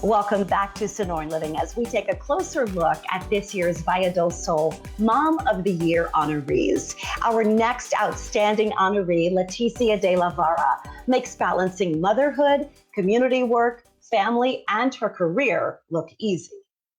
Welcome back to Sonoran Living as we take a closer look at this year's Valle del Sol Mom of the Year honorees. Our next outstanding honoree, Leticia de la Vara, makes balancing motherhood, community work, family, and her career look easy.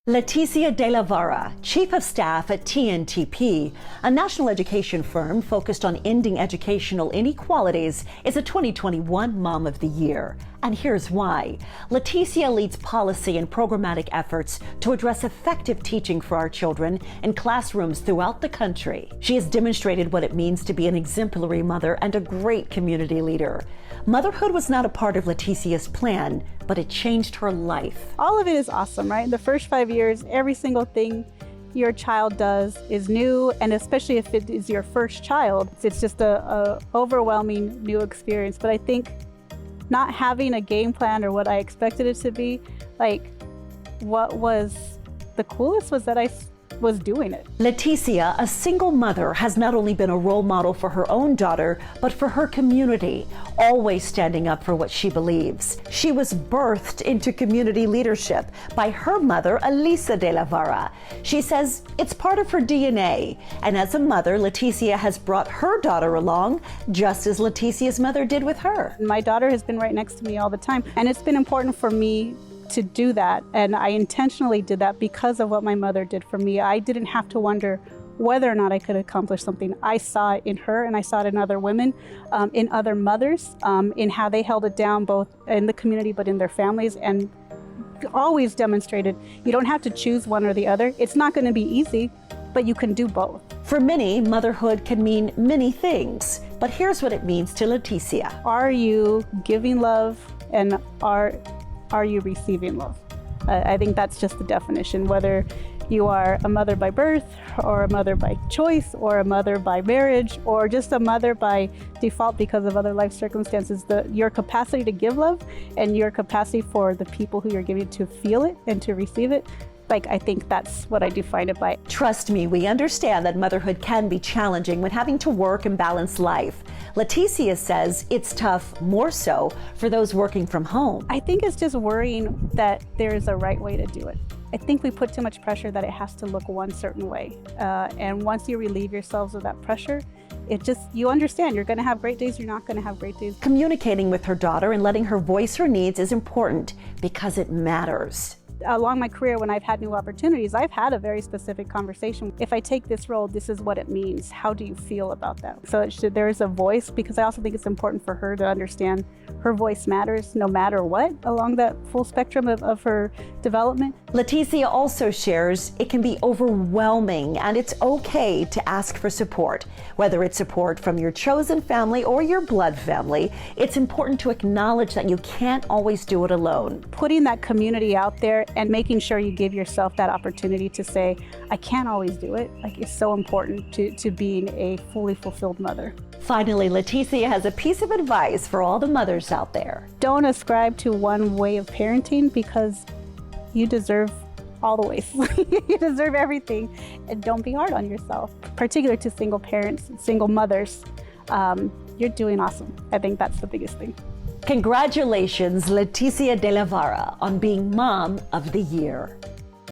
Leticia de la Vara, Chief of Staff at TNTP, a national education firm focused on ending educational inequalities, is a 2021 Mom of the Year. And here's why. Leticia leads policy and programmatic efforts to address effective teaching for our children in classrooms throughout the country. She has demonstrated what it means to be an exemplary mother and a great community leader. Motherhood was not a part of Leticia's plan, but it changed her life. All of it is awesome, right? In the first 5 years, every single thing your child does is new, and especially if it is your first child, it's just a overwhelming new experience. But I think not having a game plan or what I expected it to be, like what was the coolest was that I was doing it. Leticia, a single mother, has not only been a role model for her own daughter, but for her community, always standing up for what she believes. She was birthed into community leadership by her mother, Elisa de la Vara. She says it's part of her DNA. And as a mother, Leticia has brought her daughter along, just as Leticia's mother did with her. My daughter has been right next to me all the time, and it's been important for me to do that, and I intentionally did that because of what my mother did for me. I didn't have to wonder whether or not I could accomplish something. I saw it in her, and I saw it in other women, in other mothers, in how they held it down both in the community but in their families, and always demonstrated you don't have to choose one or the other. It's not going to be easy, but you can do both. For many, motherhood can mean many things, but here's what it means to Leticia. Are you giving love, and are you receiving love? I think that's just the definition. Whether you are a mother by birth, or a mother by choice, or a mother by marriage, or just a mother by default because of other life circumstances, your capacity to give love and your capacity for the people who you're giving to feel it and to receive it, I think that's what I define it by. Trust me, we understand that motherhood can be challenging when having to work and balance life. Leticia says it's tough more so for those working from home. I think it's just worrying that there's a right way to do it. I think we put too much pressure that it has to look one certain way. And once you relieve yourselves of that pressure, you understand you're going to have great days, you're not going to have great days. Communicating with her daughter and letting her voice her needs is important because it matters. Along my career, when I've had new opportunities, I've had a very specific conversation. If I take this role, this is what it means. How do you feel about that? So there is a voice, because I also think it's important for her to understand her voice matters no matter what along that full spectrum of her development. Leticia also shares it can be overwhelming, and it's okay to ask for support. Whether it's support from your chosen family or your blood family, it's important to acknowledge that you can't always do it alone. Putting that community out there and making sure you give yourself that opportunity to say, I can't always do it, is so important to being a fully fulfilled mother. Finally, Leticia has a piece of advice for all the mothers out there. Don't ascribe to one way of parenting, because you deserve all the ways. You deserve everything, and don't be hard on yourself. Particular to single parents, single mothers, you're doing awesome. I think that's the biggest thing. Congratulations, Leticia de la Vara, on being Mom of the Year.